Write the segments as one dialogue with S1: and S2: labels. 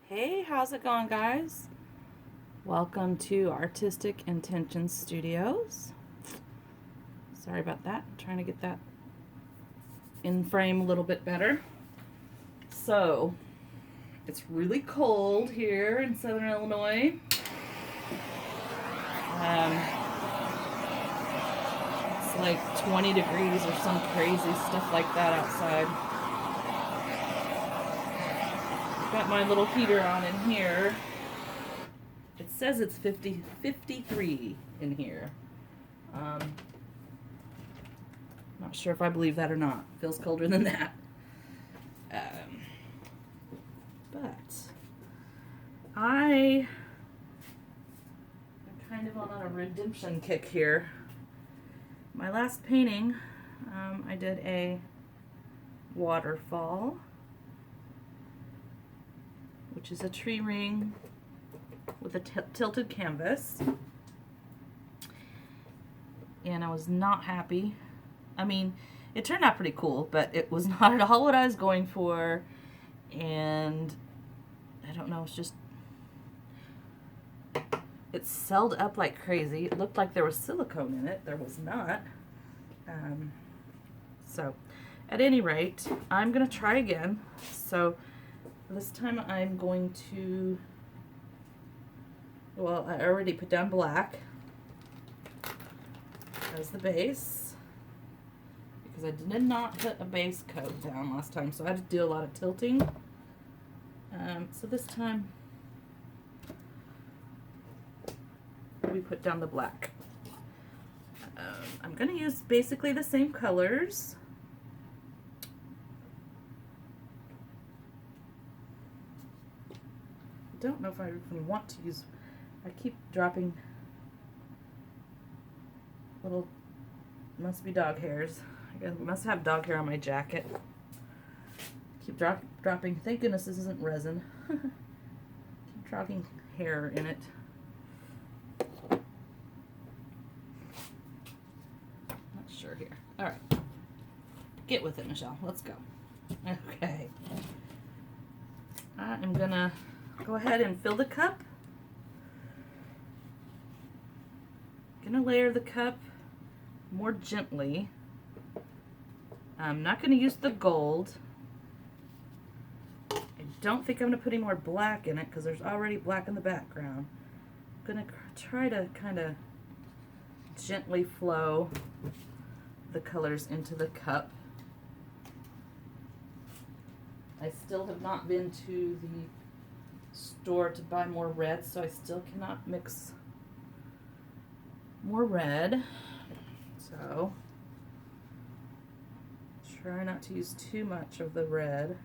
S1: Hey, how's it going, guys? Welcome to Artistic Intentions Studios. Sorry about that. I'm trying to get that in frame a little bit better. So, it's really cold here in Southern Illinois. Um, it's like 20 degrees or some crazy stuff like that outside. Got my little heater on in here. It says it's 53 in here. Not sure if I believe that or not. Feels colder than that. But I am kind of on a redemption kick here. My last painting, I did a waterfall, which is a tree ring with a tilted canvas. And I was not happy. I mean, it turned out pretty cool, but it was not at all what I was going for. And I don't know, it's just, it selled up like crazy. It looked like there was silicone in it. There was not. So, at any rate, I'm going to try again. So, this time I'm going to, well, I already put down black as the base, because I did not put a base coat down last time, so I had to do a lot of tilting. So this time we put down the black. I'm going to use basically the same colors. I don't know if I even want to use, I keep dropping little, must be dog hairs. I guess we must have dog hair on my jacket. Keep dropping, thank goodness this isn't resin. Keep dropping hair in it. Not sure here. All right. Get with it, Michelle. Let's go. Okay. I'm gonna go ahead and fill the cup. Gonna layer the cup more gently. I'm not gonna use the gold. I don't think I'm gonna put any more black in it because there's already black in the background. I'm gonna try to kind of gently flow the colors into the cup. I still have not been to the store to buy more red, so I still cannot mix more red. So try not to use too much of the red.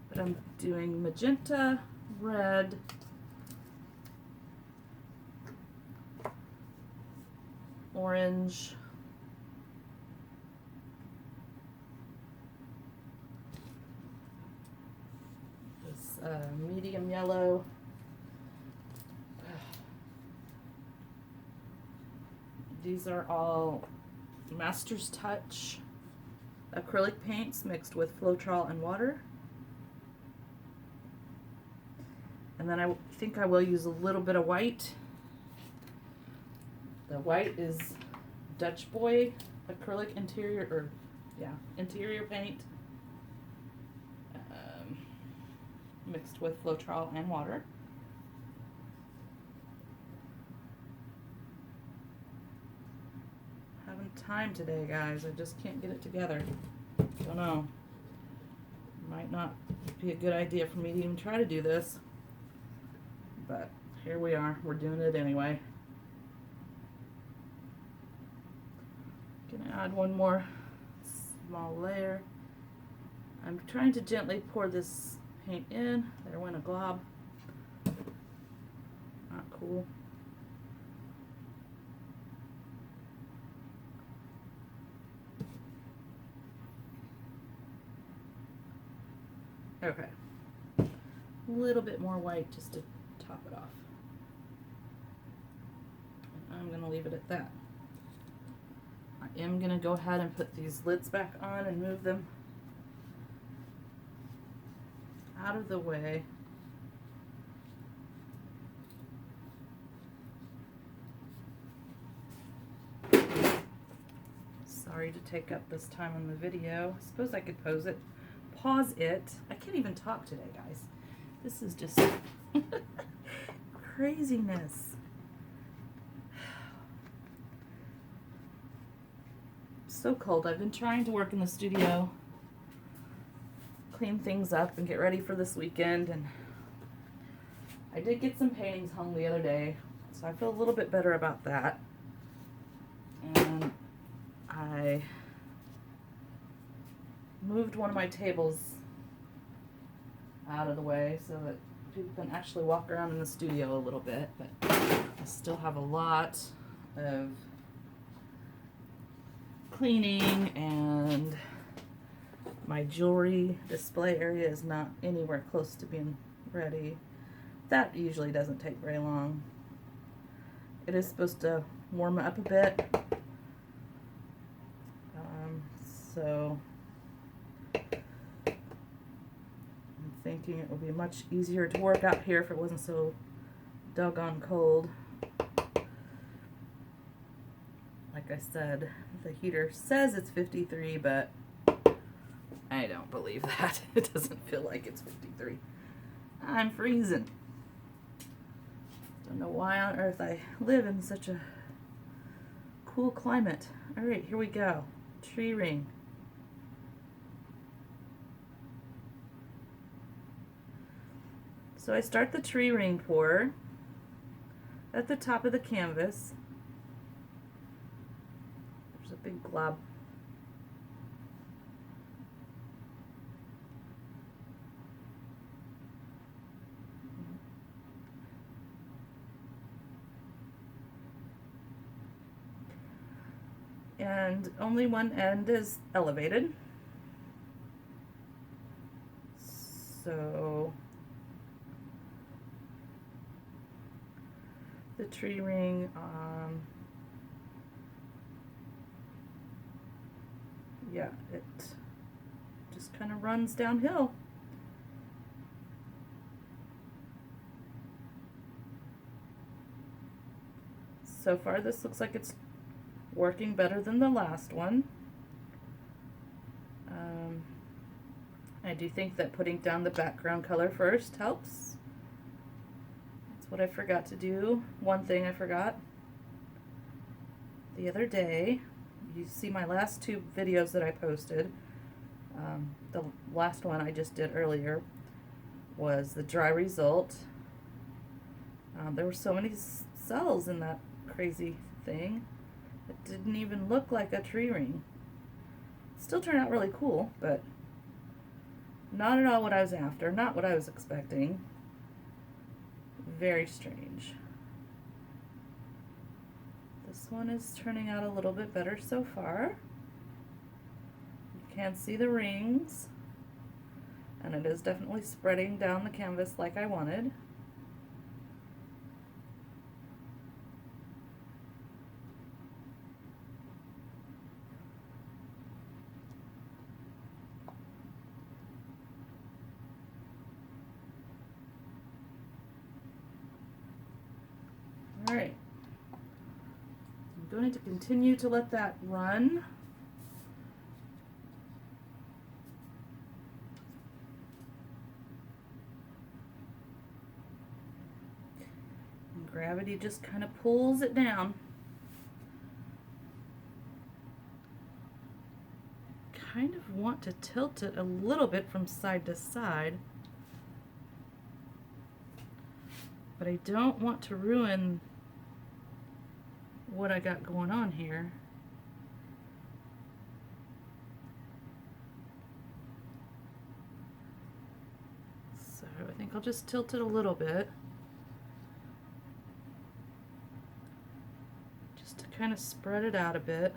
S1: But I'm doing magenta, red, orange, this medium yellow, these are all Master's Touch acrylic paints mixed with Floetrol and water. And then I think I will use a little bit of white. The white is Dutch Boy acrylic interior, interior paint, mixed with Floetrol and water. Having time today, guys. I just can't get it together. Don't know. Might not be a good idea for me to even try to do this. But here we are. We're doing it anyway. Gonna add one more small layer. I'm trying to gently pour this paint in. There went a glob. Not cool. Okay. A little bit more white just to top it off. And I'm going to leave it at that. I am going to go ahead and put these lids back on and move them out of the way. Sorry to take up this time on the video. I suppose I could pause it. I can't even talk today, guys. This is just craziness. So cold. I've been trying to work in the studio, clean things up and get ready for this weekend, and I did get some paintings hung the other day, so I feel a little bit better about that. And I moved one of my tables out of the way so that people can actually walk around in the studio a little bit, but I still have a lot of cleaning, and my jewelry display area is not anywhere close to being ready. That usually doesn't take very long. It is supposed to warm up a bit, so I'm thinking it would be much easier to work out here if it wasn't so doggone cold. Like I said, the heater says it's 53, but I don't believe that. It doesn't feel like it's 53. I'm freezing. Don't know why on earth I live in such a cool climate. All right, here we go. Tree ring. So I start the tree ring pour at the top of the canvas. There's a big glob. And only one end is elevated. So the tree ring, yeah, it just kind of runs downhill. So far this looks like it's working better than the last one. I do think that putting down the background color first helps. That's what I forgot to do. One thing I forgot the other day. You see my last two videos that I posted. The last one I just did earlier was the dry result. There were so many cells in that crazy thing. It didn't even look like a tree ring. Still turned out really cool, but not at all what I was after, not what I was expecting. Very strange. This one is turning out a little bit better so far. You can see the rings, and it is definitely spreading down the canvas like I wanted. All right, I'm going to continue to let that run. And gravity just kind of pulls it down. Kind of want to tilt it a little bit from side to side, but I don't want to ruin what I got going on here. So I think I'll just tilt it a little bit, just to kind of spread it out a bit.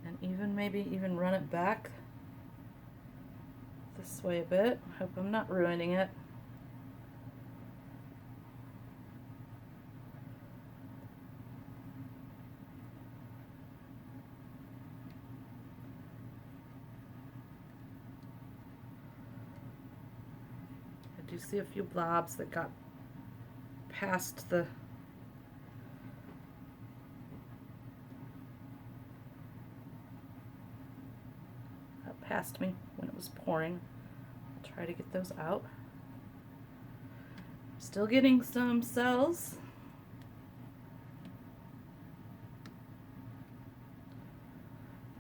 S1: And even maybe even run it back this way a bit. Hope I'm not ruining it. you see a few blobs that got past the past me when it was pouring. I'll try to get those out. Still getting some cells.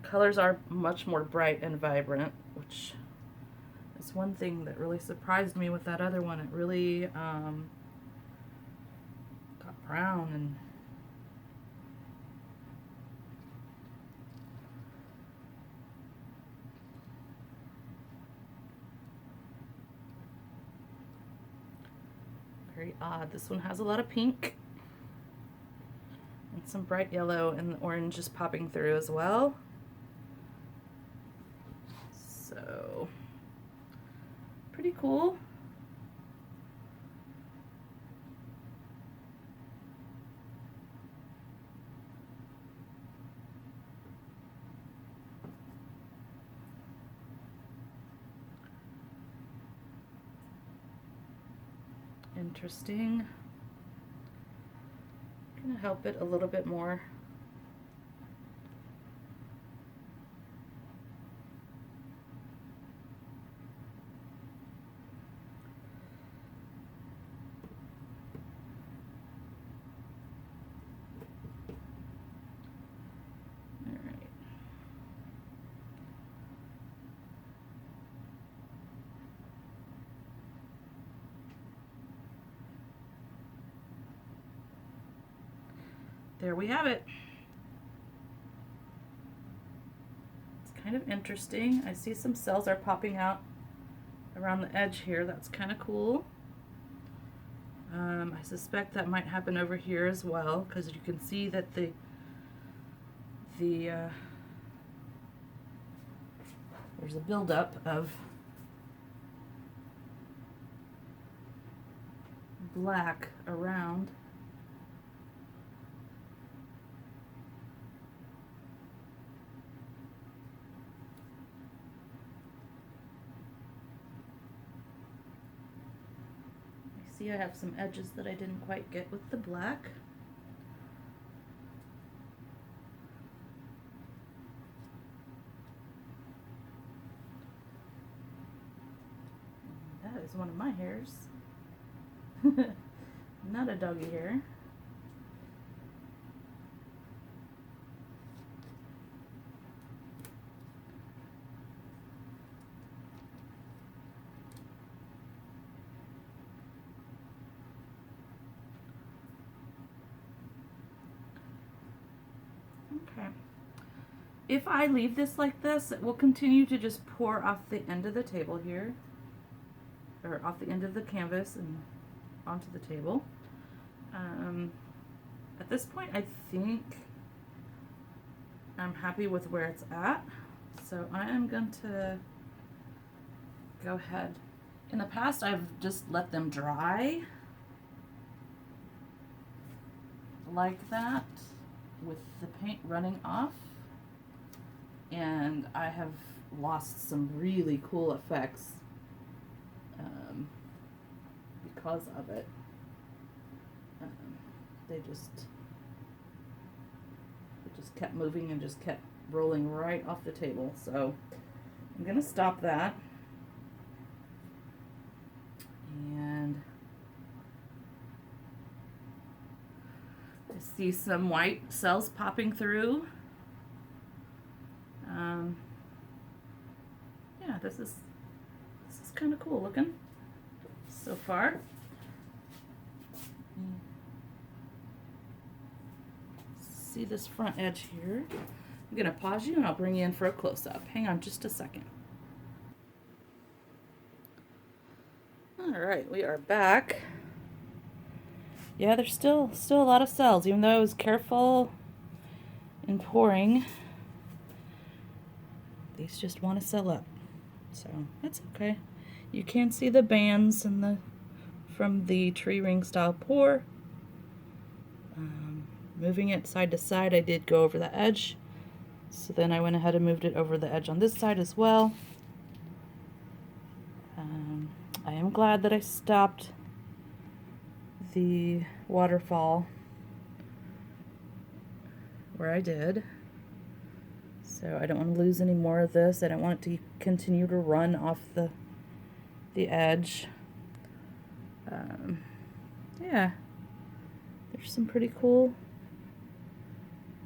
S1: Colors are much more bright and vibrant, which is one thing that really surprised me with that other one. It really got brown and very odd. This one has a lot of pink and some bright yellow, and the orange is popping through as well. So pretty cool. Interesting. I'm gonna help it a little bit more. There we have it. It's kind of interesting. I see some cells are popping out around the edge here. That's kind of cool. I suspect that might happen over here as well, because you can see that there's a buildup of black around. See, I have some edges that I didn't quite get with the black. That is one of my hairs. Not a doggy hair. Okay. If I leave this like this, it will continue to just pour off the end of the table here, or off the end of the canvas and onto the table. At this point, I think I'm happy with where it's at, so I am going to go ahead. In the past, I've just let them dry like that, with the paint running off, and I have lost some really cool effects because of it. It just kept moving and just kept rolling right off the table, so I'm gonna stop that. And I see some white cells popping through. Yeah, this is kind of cool looking so far. See this front edge here. I'm gonna pause you and I'll bring you in for a close-up. Hang on just a second. All right, we are back. Yeah, there's still a lot of cells, even though I was careful in pouring. These just want to cell up, so that's okay. You can see the bands and from the tree ring style pour. Moving it side to side, I did go over the edge, so then I went ahead and moved it over the edge on this side as well. I am glad that I stopped the waterfall where I did. So I don't want to lose any more of this. I don't want it to continue to run off the edge. Yeah, there's some pretty cool.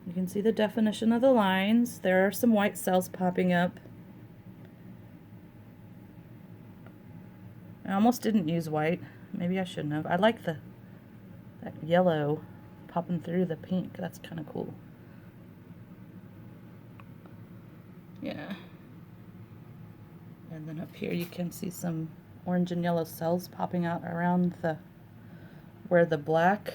S1: You can see the definition of the lines. There are some white cells popping up. I almost didn't use white. Maybe I shouldn't have. I like that yellow popping through the pink. That's kind of cool. Yeah. And then up here you can see some orange and yellow cells popping out around where the black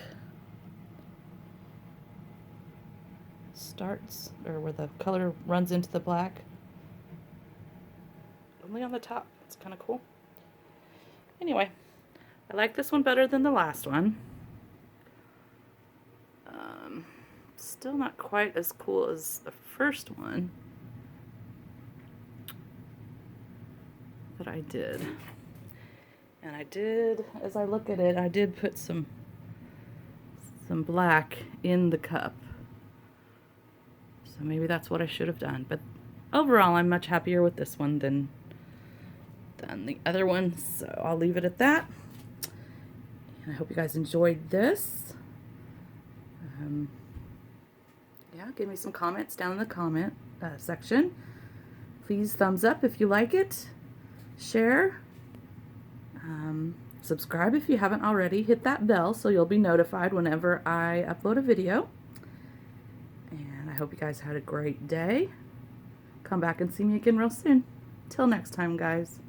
S1: starts, or where the color runs into the black. Only on the top. It's kind of cool. Anyway, I like this one better than the last one. Still not quite as cool as the first one that I did. And I did, as I look at it, I did put some black in the cup. So maybe that's what I should have done. But overall, I'm much happier with this one than the other one. So I'll leave it at that. And I hope you guys enjoyed this. Yeah, give me some comments down in the comment section. Please thumbs up if you like it. Share. Subscribe if you haven't already. Hit that bell so you'll be notified whenever I upload a video. And I hope you guys had a great day. Come back and see me again real soon. Till next time, guys.